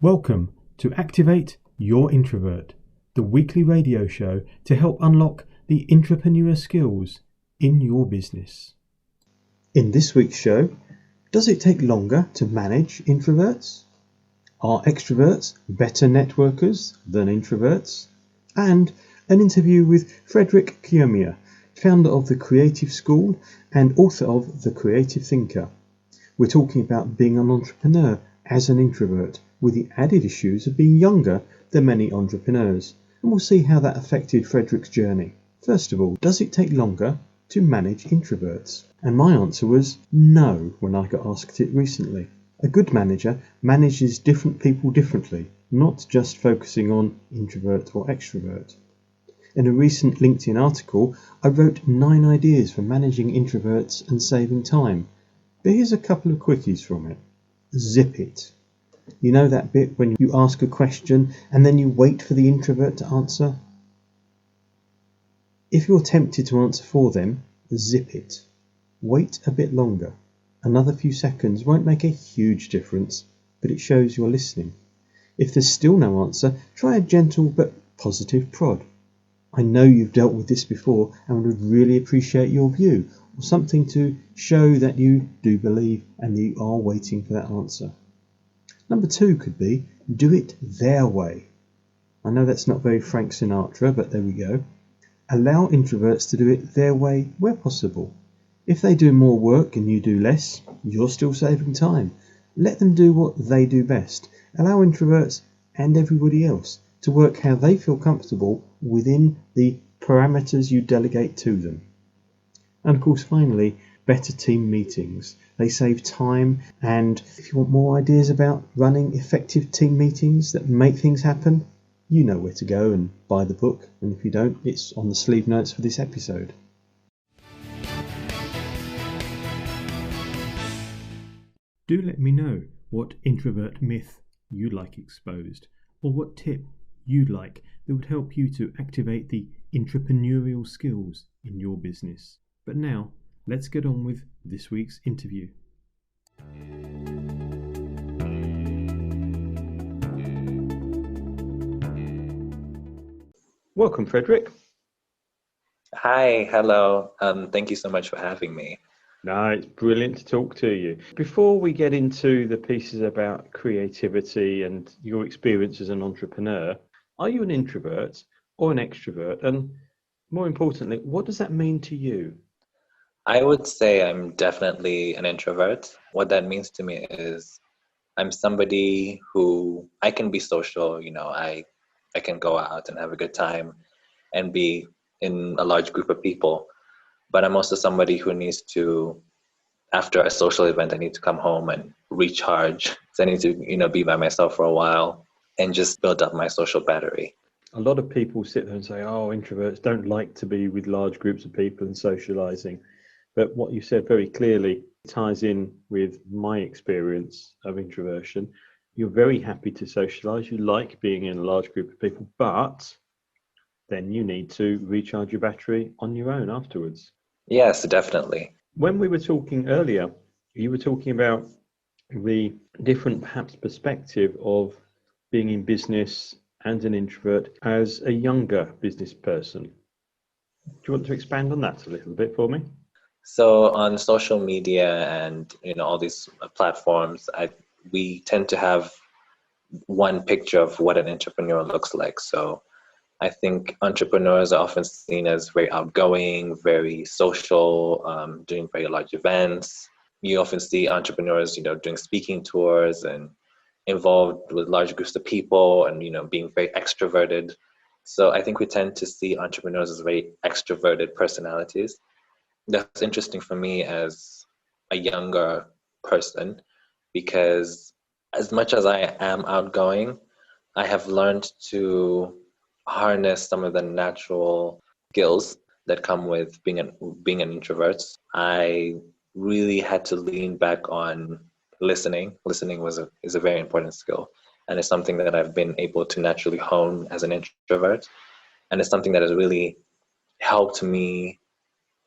Welcome to Activate Your Introvert, the weekly radio show to help unlock the entrepreneur skills in your business. In this week's show, does it take longer to manage introverts? Are extroverts better networkers than introverts? And an interview with Fredrick Kyomya, founder of the Creative School and author of The Creative Thinker. We're talking about being an entrepreneur as an introvert, with the added issues of being younger than many entrepreneurs, and we'll see how that affected Fredrick's journey. First of all, does it take longer to manage introverts? And my answer was no when I got asked it recently. A good manager manages different people differently, not just focusing on introvert or extrovert. In a recent LinkedIn article, I wrote 9 ideas for managing introverts and saving time. But here's a couple of quickies from it. Zip it. You know that bit when you ask a question and then you wait for the introvert to answer? If you're tempted to answer for them, zip it. Wait a bit longer. Another few seconds won't make a huge difference, but it shows you're listening. If there's still no answer, try a gentle but positive prod. I know you've dealt with this before and would really appreciate your view, or something to show that you do believe and you are waiting for that answer. Number 2 could be, do it their way. I know that's not very Frank Sinatra, but there we go. Allow introverts to do it their way where possible. If they do more work and you do less, you're still saving time. Let them do what they do best. Allow introverts and everybody else to work how they feel comfortable within the parameters you delegate to them. And of course, finally, better team meetings. They save time, and if you want more ideas about running effective team meetings that make things happen, you know where to go and buy the book, and if you don't, it's on the sleeve notes for this episode. Do let me know what introvert myth you'd like exposed, or what tip you'd like that would help you to activate the entrepreneurial skills in your business. But now, let's get on with this week's interview. Welcome, Fredrick. Hi, hello. Thank you so much for having me. No, it's brilliant to talk to you. Before we get into the pieces about creativity and your experience as an entrepreneur, are you an introvert or an extrovert? And more importantly, what does that mean to you? I would say I'm definitely an introvert. What that means to me is I'm somebody who I can be social, I can go out and have a good time and be in a large group of people. But I'm also somebody who needs to, after a social event, I need to come home and recharge. So I need to, be by myself for a while and just build up my social battery. A lot of people sit there and say, oh, introverts don't like to be with large groups of people and socializing. But what you said very clearly ties in with my experience of introversion. You're very happy to socialize. You like being in a large group of people, but then you need to recharge your battery on your own afterwards. Yes, definitely. When we were talking earlier, you were talking about the different perhaps perspective of being in business and an introvert as a younger business person. Do you want to expand on that a little bit for me? So on social media and all these platforms, we tend to have one picture of what an entrepreneur looks like. So I think entrepreneurs are often seen as very outgoing, very social, doing very large events. You often see entrepreneurs, doing speaking tours and involved with large groups of people and, being very extroverted. So I think we tend to see entrepreneurs as very extroverted personalities. That's interesting for me as a younger person, because as much as I am outgoing, I have learned to harness some of the natural skills that come with being an introvert. I really had to lean back on listening. Listening is a very important skill, and it's something that I've been able to naturally hone as an introvert, and it's something that has really helped me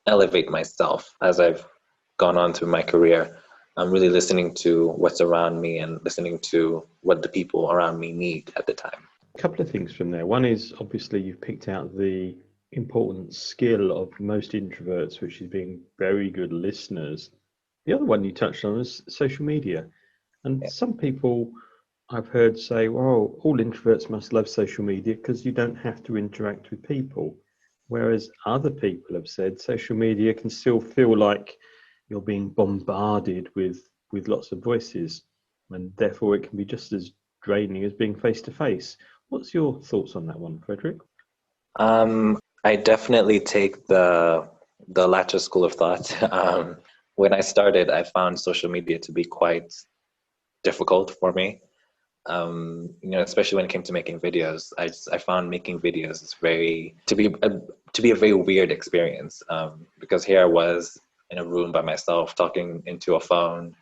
elevate myself as I've gone on through my career. I'm really listening to what's around me and listening to what the people around me need at the time. A couple of things from there. One is obviously you've picked out the important skill of most introverts, which is being very good listeners. The other one you touched on is social media. And some people I've heard say, well, all introverts must love social media because you don't have to interact with people. Whereas other people have said social media can still feel like you're being bombarded with lots of voices, and therefore it can be just as draining as being face to face. What's your thoughts on that one, Fredrick? I definitely take the latter school of thought. When I started, I found social media to be quite difficult for me. Especially when it came to making videos, I found making videos is to be a very weird experience, because here I was in a room by myself talking into a phone,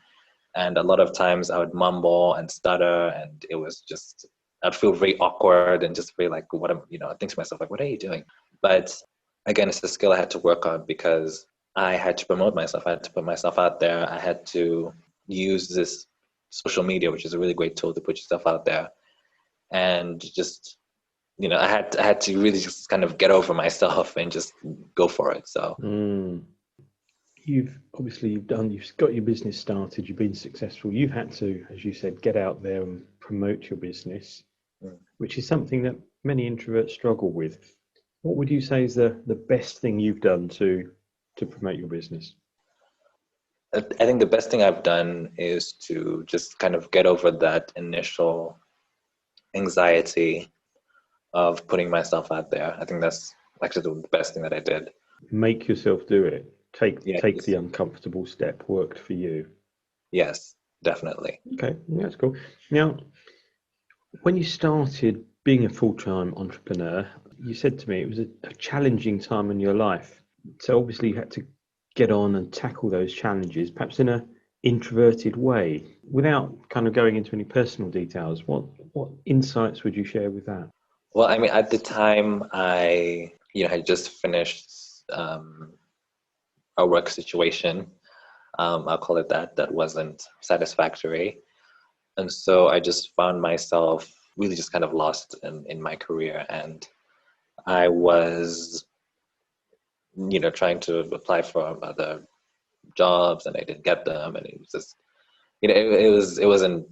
and a lot of times I would mumble and stutter, and it was just, I'd feel very awkward and just feel like, I think to myself, like, what are you doing? But again, it's a skill I had to work on because I had to promote myself. I had to put myself out there. I had to use this social media, which is a really great tool to put yourself out there. And just, I had to really just kind of get over myself and just go for it. So you've got your business started, you've been successful, you've had to, as you said, get out there and promote your business, which is something that many introverts struggle with. What would you say is the best thing you've done to promote your business? I think the best thing I've done is to just kind of get over that initial anxiety of putting myself out there. I think that's actually the best thing that I did. Make yourself do it. Take the uncomfortable step. Worked for you. Yes, definitely. Okay, that's cool. Now, when you started being a full-time entrepreneur, you said to me it was a challenging time in your life. So obviously you had to get on and tackle those challenges, perhaps in an introverted way. Without kind of going into any personal details, what insights would you share with that? Well, I mean, at the time, I had just finished a work situation. I'll call it that wasn't satisfactory, and so I just found myself really just kind of lost in my career, and I was trying to apply for other jobs, and I didn't get them, and it was just it wasn't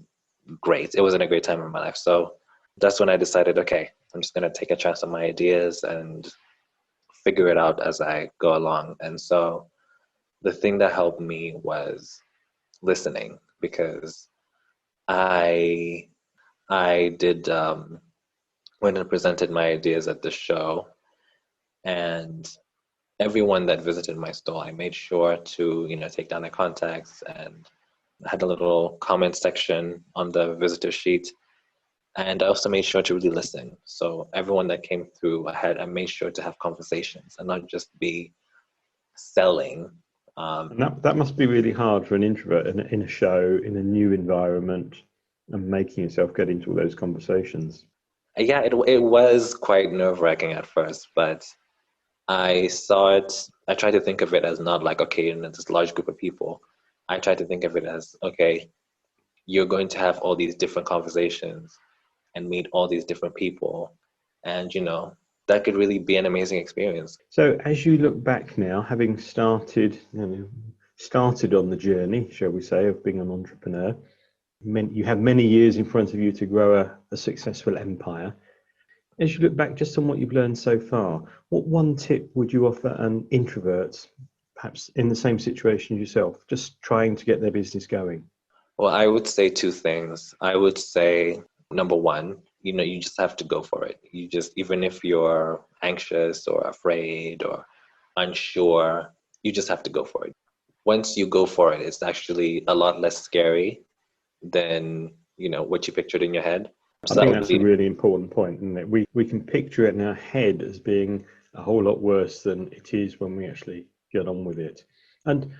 great. It wasn't a great time in my life. So that's when I decided, okay, I'm just going to take a chance on my ideas and figure it out as I go along. And so the thing that helped me was listening, because I did went and presented my ideas at the show, and everyone that visited my stall, I made sure to take down their contacts, and I had a little comment section on the visitor sheet. And I also made sure to really listen. So everyone that came through, I made sure to have conversations and not just be selling. And that must be really hard for an introvert in a show, in a new environment, and making yourself get into all those conversations. Yeah, it was quite nerve-wracking at first, but I tried to think of it as not like, okay, this large group of people. I tried to think of it as, okay, you're going to have all these different conversations and meet all these different people, and that could really be an amazing experience. So as you look back now, having started on the journey, shall we say, of being an entrepreneur, you have many years in front of you to grow a successful empire. As you look back just on what you've learned so far, what one tip would you offer an introvert, perhaps in the same situation as yourself, just trying to get their business going? Well, I would say two things. I would say, number one, you just have to go for it. Even if you're anxious or afraid or unsure, you just have to go for it. Once you go for it, it's actually a lot less scary than, what you pictured in your head. I think that's a really important point, isn't it? We can picture it in our head as being a whole lot worse than it is when we actually get on with it. And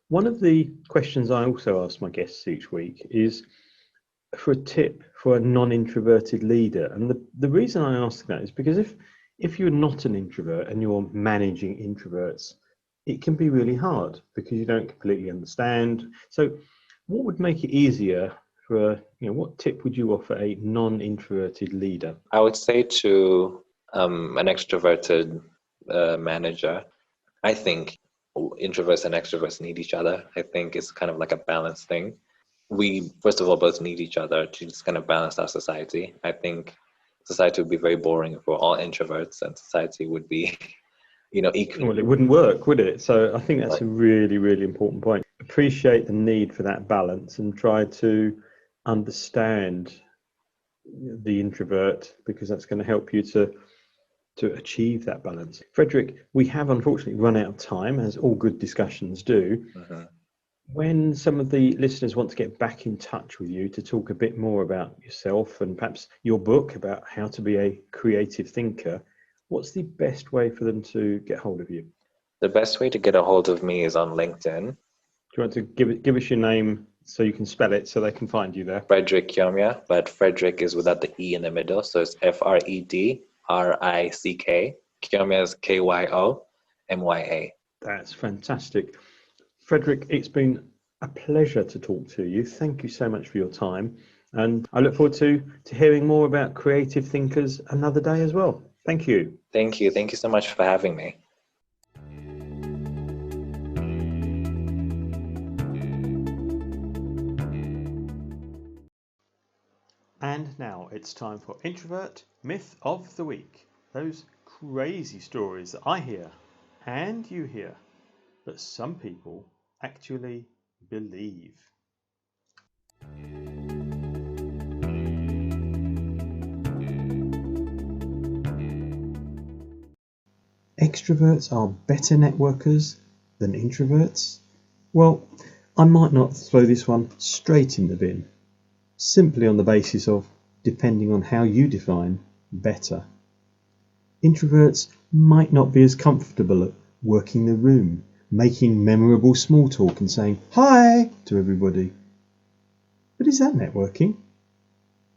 one of the questions I also ask my guests each week is for a tip for a non-introverted leader. And the reason I ask that is because if you're not an introvert and you're managing introverts, it can be really hard because you don't completely understand. So What would make it easier for, what tip would you offer a non-introverted leader? I would say to an extroverted manager, I think introverts and extroverts need each other. I think it's kind of like a balance thing. We, first of all, both need each other to just kind of balance our society. I think society would be very boring if we're all introverts, and society would be, equally. Well, it wouldn't work, would it? So I think that's a really, really important point. Appreciate the need for that balance and try to understand the introvert, because that's going to help you to achieve that balance. Fredrick, we have unfortunately run out of time, as all good discussions do. Mm-hmm. When some of the listeners want to get back in touch with you to talk a bit more about yourself and perhaps your book about how to be a creative thinker, what's the best way for them to get hold of you? The best way to get a hold of me is on LinkedIn. Do you want to give us your name so you can spell it so they can find you there? Fredrick Kyomya, but Fredrick is without the E in the middle, so it's Fredrick. Kyomya is Kyomya. That's fantastic. Fredrick, it's been a pleasure to talk to you. Thank you so much for your time. And I look forward to hearing more about creative thinkers another day as well. Thank you. Thank you. Thank you so much for having me. And now it's time for Introvert Myth of the Week. Those crazy stories that I hear and you hear, but some people actually believe. Extroverts are better networkers than introverts? Well, I might not throw this one straight in the bin, simply on the basis of depending on how you define better. Introverts might not be as comfortable at working the room, making memorable small talk and saying hi to everybody. But is that networking?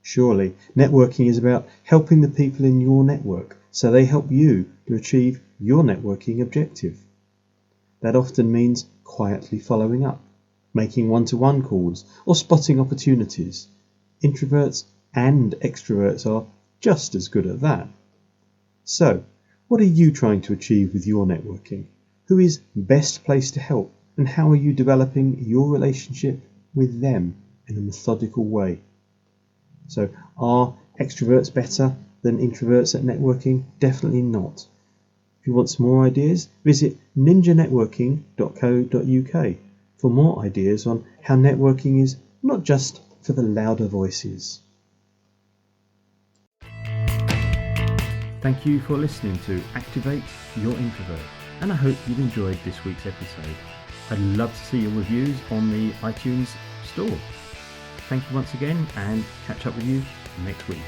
Surely networking is about helping the people in your network so they help you to achieve your networking objective. That often means quietly following up, making one-to-one calls, or spotting opportunities. Introverts and extroverts are just as good at that. So, what are you trying to achieve with your networking? Who is best placed to help, and how are you developing your relationship with them in a methodical way? So, are extroverts better than introverts at networking? Definitely not. If you want some more ideas, visit ninjanetworking.co.uk for more ideas on how networking is not just for the louder voices. Thank you for listening to Activate Your Introvert, and I hope you've enjoyed this week's episode. I'd love to see your reviews on the iTunes store. Thank you once again, and catch up with you next week.